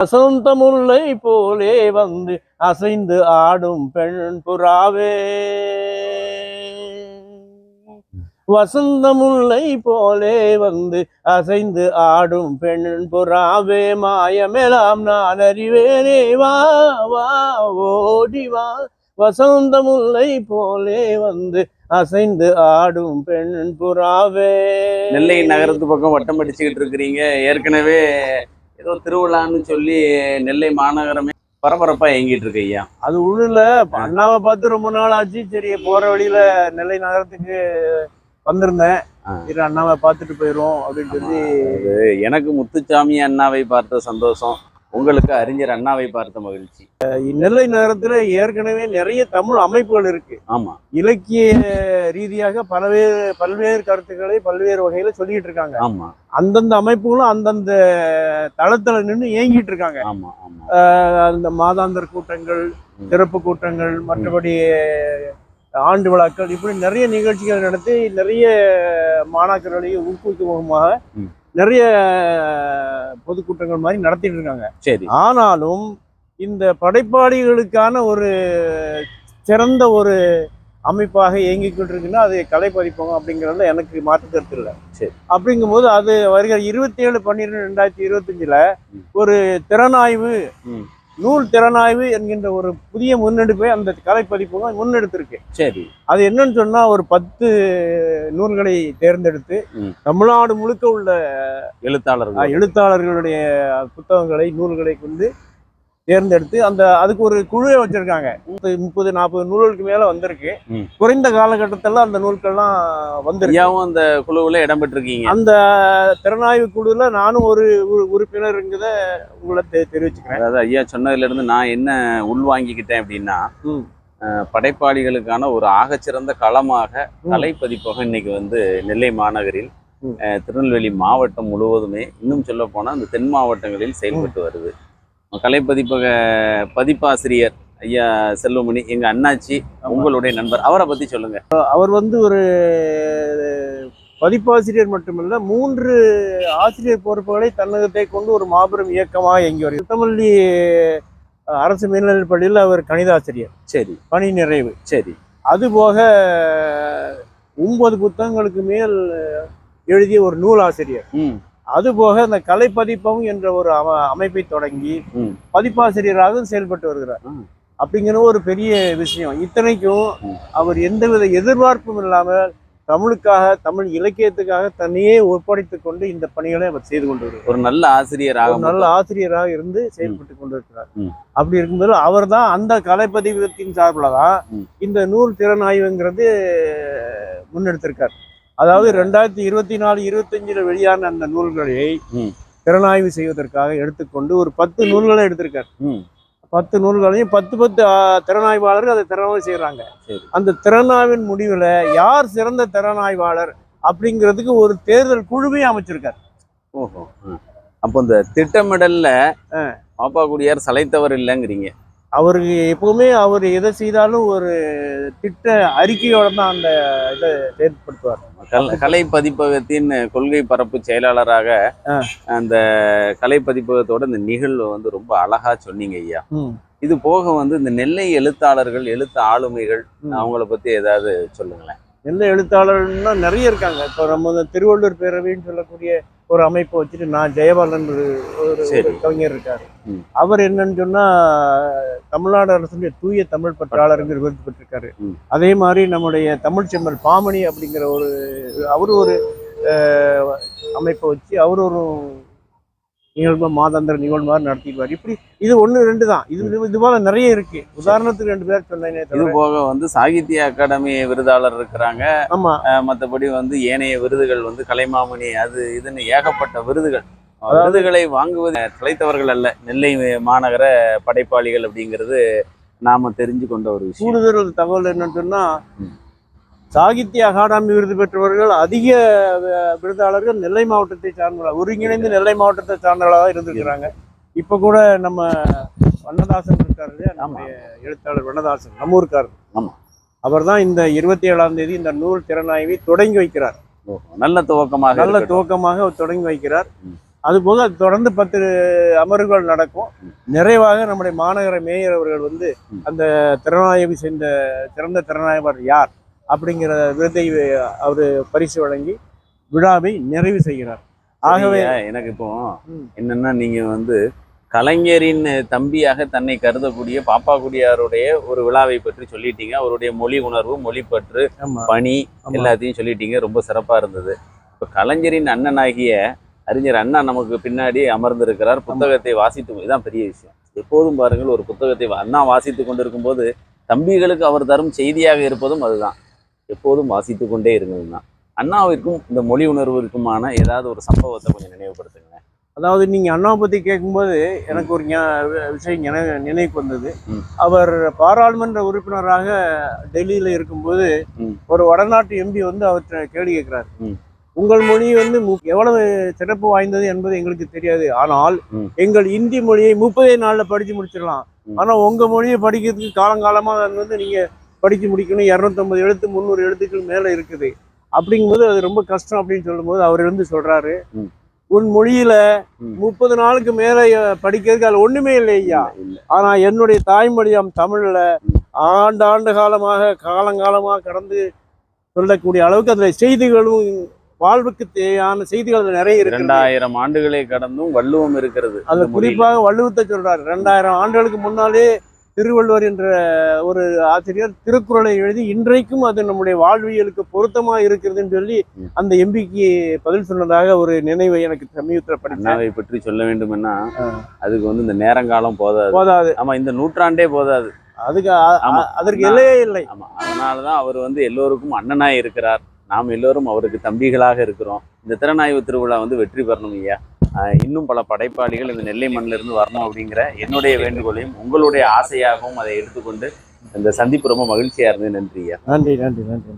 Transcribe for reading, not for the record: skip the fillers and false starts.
வசந்தமுல்லை போலே வந்து அசைந்து ஆடும் பெண் புறாவே, வசந்தமுல்லை போலே வந்து அசைந்து ஆடும் பெண் புறாவே, மாயமெல்லாம் நான் அறிவேனே, வா வா ஓடிவா. வசந்தமுல்லை போலே வந்து அசைந்து ஆடும் பெண் புறாவே. நெல்லை நகரத்து பக்கம் வட்டம் அடிச்சுக்கிட்டு இருக்கிறீங்க. ஏற்கனவே ஏதோ திருவிழான்னு சொல்லி நெல்லை மாநகரமே பரபரப்பா இயங்கிட்டு இருக்கு ஐயா. அது உள்ள அண்ணாவை பார்த்து ரொம்ப நாள் ஆச்சு. சரி, போற வழியில நெல்லை நகரத்துக்கு வந்திருந்தேன். சரி, அண்ணாவை பார்த்துட்டு போயிரும் அப்படின்னு சொல்லி. எனக்கு முத்துச்சாமி அண்ணாவை பார்த்த சந்தோஷம், உங்களுக்கு அறிஞர் அண்ணாவை பார்த்த மகிழ்ச்சி. நெல்லை நகரத்துல ஏற்கனவே நிறைய தமிழ் அமைப்புகள் இருக்கு. ஆமா, இலக்கிய ரீதியாக பல்வேறு கருத்துக்களை பல்வேறு வகையில சொல்லிட்டு இருக்காங்க. ஆமா, அந்தந்த அமைப்புகளும் அந்தந்த தளத்துல நின்று இயங்கிட்டு இருக்காங்க. ஆமா, ஆமா. அந்த மாதாந்திர கூட்டங்கள், சிறப்பு கூட்டங்கள், மற்றபடி ஆண்டு விழாக்கள், இப்படி நிறைய நிகழ்ச்சிகள் நடத்தி நிறைய மாணாக்கர்களையும் ஊக்குவிக்கும் முகமாக நிறைய பொதுக்கூட்டங்கள் மாதிரி நடத்திட்டு இருக்காங்க. சரி. ஆனாலும் இந்த படைப்பாளிகளுக்கான ஒரு சிறந்த ஒரு அமைப்பாக இயங்கிக்கிட்டு இருக்குன்னா அது கலைப்பதிப்பகம் அப்படிங்கிறதுல எனக்கு மாற்று கருத்து இல்லை. சரி. அப்படிங்கும்போது அது வருகிற 27/12/2025 ஒரு திறனாய்வு, நூல் திறனாய்வு என்கின்ற ஒரு புதிய முன்னெடுப்பை அந்த கலைப்பதிப்பகம் முன்னெடுத்திருக்கு. சரி. அது என்னன்னு சொன்னா, ஒரு 10 நூல்களை தேர்ந்தெடுத்து தமிழ்நாடு முழுக்க உள்ள எழுத்தாளர்களுடைய புத்தகங்களை, நூல்களை கொண்டு தேர்ந்தெடுத்து அதுக்கு ஒரு குழுவை வச்சிருக்காங்க. 30-40 நூல்களுக்கு மேல வந்திருக்கு. குறைந்த காலகட்டத்தில் அந்த நூல்கள்லாம் வந்திருக்கு. அந்த குழுவில் இடம்பெற்றிருக்கீங்க. அந்த திறனாய்வு குழுல நானும் ஒரு உறுப்பினருங்கிறத உங்களை தெரிவிச்சுக்கிறேன். அதாவது ஐயா சொன்னதுல இருந்து நான் என்ன உள்வாங்கிக்கிட்டேன் அப்படின்னா, படைப்பாளிகளுக்கான ஒரு ஆகச்சிறந்த களமாக கலைப்பதிப்பகம் இன்னைக்கு வந்து நெல்லை மாநகரில், திருநெல்வேலி மாவட்டம் முழுவதுமே, இன்னும் சொல்ல போனா இந்த தென் மாவட்டங்களில் செயல்பட்டு வருது. கலைப்பதிப்பக பதிப்பாசிரியர் ஐயா செல்வமணி, எங்க அண்ணாச்சி, உங்களுடைய நண்பர், அவரை பத்தி சொல்லுங்க. அவர் வந்து ஒரு பதிப்பாசிரியர் மட்டுமல்ல, 3 ஆசிரியர் பொறுப்புகளை தன்னகத்தை கொண்டு ஒரு மாபெரும் இயக்கமாக இயங்கி வருகிறது. சுத்தமல்லி அரசு மேல்நிலைப் பள்ளியில் அவர் கணிதாசிரியர். சரி. பணி நிறைவு. சரி. அதுபோக 9 புத்தகங்களுக்கு மேல் எழுதிய ஒரு நூல் ஆசிரியர். அதுபோக இந்த கலைப்பதிப்பகம் என்ற ஒரு அமைப்பை தொடங்கி பதிப்பாசிரியராக செயல்பட்டு வருகிறார். அப்படிங்கிற ஒரு பெரிய விஷயம். இத்தனைக்கும் அவர் எந்தவித எதிர்பார்ப்பும் இல்லாமல் தமிழுக்காக, தமிழ் இலக்கியத்துக்காக தன்னையே ஒப்படைத்துக் கொண்டு இந்த பணிகளை அவர் செய்து கொண்டு வருகிறார். ஒரு நல்ல ஆசிரியராக இருந்து செயல்பட்டு கொண்டிருக்கிறார். அப்படி இருக்கும்போது அவர் தான் அந்த கலைப்பதிப்பகத்தின் சார்பில் தான் இந்த நூல் திறனாய்வுங்கிறது முன்னெடுத்திருக்கார். அதாவது 2024-25 வெளியான அந்த நூல்களை திறனாய்வு செய்வதற்காக எடுத்துக்கொண்டு ஒரு 10 நூல்களை எடுத்திருக்கார். 10 நூல்களையும் 10 திறனாய்வாளர்கள் அதை திறனாய்வு செய்யறாங்க. அந்த திறனாய்வின் முடிவுல யார் சிறந்த திறனாய்வாளர் அப்படிங்கிறதுக்கு ஒரு தேர்தல் குழுவே அமைச்சிருக்கார். ஓஹோ. அப்போ இந்த திட்டமிடல்ல பாப்பாக்குடியார் சளைத்தவர் இல்லைங்கிறீங்க. அவருக்கு எப்பவுமே அவர் எதை செய்தாலும் ஒரு திட்ட அறிக்கையோட தான் அந்த இதை செயல்படுத்துவார். கலை பதிப்பகத்தின் கொள்கை பரப்பு செயலாளராக அந்த கலை பதிப்பகத்தோட இந்த நிகழ்வு வந்து ரொம்ப அழகா சொன்னீங்க ஐயா. இது போக வந்து இந்த நெல்லை எழுத்தாளர்கள், எழுத்து ஆளுமைகள், அவங்கள பத்தி ஏதாவது சொல்லுங்களேன். நெல்லை எழுத்தாளர்கள்னா நிறைய இருக்காங்க. இப்போ நம்ம திருவள்ளுவர் பேரவைன்னு சொல்லக்கூடிய ஒரு அமைப்பை வச்சுட்டு நான் ஜெயபாலன் ஒரு கவிஞர் இருக்காரு. அவர் என்னன்னு சொன்னா தமிழ்நாடு அரசுடைய தூய தமிழ் பற்றாளருங்கிற விருது பெற்றிருக்காரு. அதே மாதிரி நம்முடைய தமிழ் செம்மல் பாமணி அப்படிங்கிற அவரு ஒரு அமைப்பை வச்சு அவர் ஒரு நிகழ்வு, மாதாந்திர நிகழ்வு மாதிரி நடத்திடுவார். இப்படி இது 1-2 தான். இது போல நிறைய இருக்கு. உதாரணத்துக்கு 2 பேர் சொன்னேன். இது போக வந்து சாகித்ய அகாடமி விருதாளர் இருக்கிறாங்க. ஆமா. மற்றபடி வந்து ஏனைய விருதுகள் வந்து கலைமாமணி, அது இதுன்னு ஏகப்பட்ட விருதுகளை வாங்குவது கிடைத்தவர்கள் அல்ல நெல்லை மாநகர படைப்பாளிகள் அப்படிங்கிறது நாம தெரிஞ்சு கொண்ட ஒரு விஷயம். கூடுதல் தகவல் என்னன்னு சொன்னா, சாகித்ய அகாடமி விருது பெற்றவர்கள் அதிக விருதாளர்கள் நெல்லை மாவட்டத்தை சார்ந்தவர்கள், ஒருங்கிணைந்து நெல்லை மாவட்டத்தை சார்ந்தவர்களாக இருந்திருக்கிறாங்க. இப்ப கூட நம்ம வண்ணதாசன் இருக்காரு இல்லையா, நம்ம எழுத்தாளர் வண்ணதாசன், நம்ம ஊருக்காரர். ஆமா. அவர் தான் இந்த 27ஆம் தேதி இந்த நூல் திறனாய்வை தொடங்கி வைக்கிறார். நல்ல துவக்கமாக தொடங்கி வைக்கிறார். அது போக தொடர்ந்து 10 அமர்வுகள் நடக்கும். நிறைவாக நம்முடைய மாநகர மேயர் அவர்கள் வந்து அந்த திறனாய்வு செய்த சிறந்த திறனாய்வர் யார் அப்படிங்கிற விருதை அவர் பரிசு வழங்கி விழாவை நிறைவு செய்கிறார். ஆகவே எனக்கு இப்போ என்னன்னா நீங்க வந்து கலைஞரின் தம்பியாக தன்னை கருதக்கூடிய பாப்பாக்குடியாருடைய ஒரு விழாவை பற்றி சொல்லிட்டீங்க. அவருடைய மொழி உணர்வு, மொழிப்பற்று, பணி எல்லாத்தையும் சொல்லிட்டீங்க. ரொம்ப சிறப்பா இருந்தது. இப்போ கலைஞரின் அண்ணனாகிய அறிஞர் அண்ணா நமக்கு பின்னாடி அமர்ந்திருக்கிறார். புத்தகத்தை வாசித்து, இதுதான் பெரிய விஷயம். எப்போதும் பாருங்கள், ஒரு புத்தகத்தை அண்ணா வாசித்து கொண்டிருக்கும் போது தம்பிகளுக்கு அவர் தரும் செய்தியாக இருப்பதும் அதுதான். எப்போதும் வாசித்து கொண்டே இருந்ததுதான். அண்ணாவிற்கும் இந்த மொழி உணர்விற்குமான ஏதாவது ஒரு சம்பவத்தை கொஞ்சம் நினைவுபடுத்துங்க. அதாவது நீங்க அண்ணாவை பத்தி கேட்கும்போது எனக்கு ஒரு விஷயம் நினைவுக்கு வந்தது. அவர் பாராளுமன்ற உறுப்பினராக டெல்லியில இருக்கும்போது ஒரு வடநாட்டு எம்பி வந்து அவர்கிட்ட கேள்வி கேட்கிறார். உங்கள் மொழி வந்து எவ்வளவு சிறப்பு வாய்ந்தது என்பது எங்களுக்கு தெரியாது, ஆனால் எங்கள் இந்தி மொழியை 30 நாள்ல படிச்சு முடிச்சிடலாம். ஆனா உங்க மொழியை படிக்கிறதுக்கு காலங்காலமா வந்து நீங்க படிச்சு முடிக்கணும், 250 எழுத்து 300 எழுத்துக்கள் மேல இருக்குது. அப்படிங்கும்போது அது ரொம்ப கஷ்டம் அப்படின்னு சொல்லும்போது அவர் வந்து சொல்றாரு, உன் மொழியில 30 நாளுக்கு மேல படிக்கிறதுக்கு அது ஒண்ணுமே இல்லை ஐயா. ஆனா என்னுடைய தாய்மொழியாம் தமிழ்ல ஆண்டு காலமாக காலங்காலமாக கடந்து சொல்லக்கூடிய அளவுக்கு அதுல செய்திகளும் வாழ்வுக்கு தேவையான செய்திகள் நிறைய இருக்கு. 2000 ஆண்டுகளை கடந்தும் வள்ளுவம் இருக்கிறது. அது குறிப்பாக வள்ளுவத்தை சொல்றாரு. 2000 ஆண்டுகளுக்கு முன்னாலே திருவள்ளுவர் என்ற ஒரு ஆசிரியர் திருக்குறளை எழுதி இன்றைக்கும் அது நம்முடைய வாழ்வியலுக்கு பொருத்தமா இருக்கிறதுன்னு சொல்லி அந்த எம்பிக்கு பதில் சொன்னதாக ஒரு நினைவை எனக்கு சமீபத்தில் அண்ணாவை பற்றி சொல்ல வேண்டும்னா அதுக்கு வந்து இந்த நேரங்காலம் போதாது. ஆமா, இந்த நூற்றாண்டே போதாது. அதற்கு எல்லையே இல்லை. ஆமா, அதனாலதான் அவர் வந்து எல்லோருக்கும் அண்ணனாய் இருக்கிறார். நாம் எல்லோரும் அவருக்கு தம்பிகளாக இருக்கிறோம். இந்த திறனாய்வு திருவிழா வந்து வெற்றி பெறணும் ஐயா. இன்னும் பல படைப்பாளிகள் இந்த நெல்லை மண்ணில இருந்து வரணும் அப்படிங்கிற என்னுடைய வேண்டுகோளையும் உங்களுடைய ஆசையாகவும் அதை எடுத்துக்கொண்டு இந்த சந்திப்பு ரொம்ப மகிழ்ச்சியா இருந்தது. நன்றி ஐயா. நன்றி நன்றி நன்றி.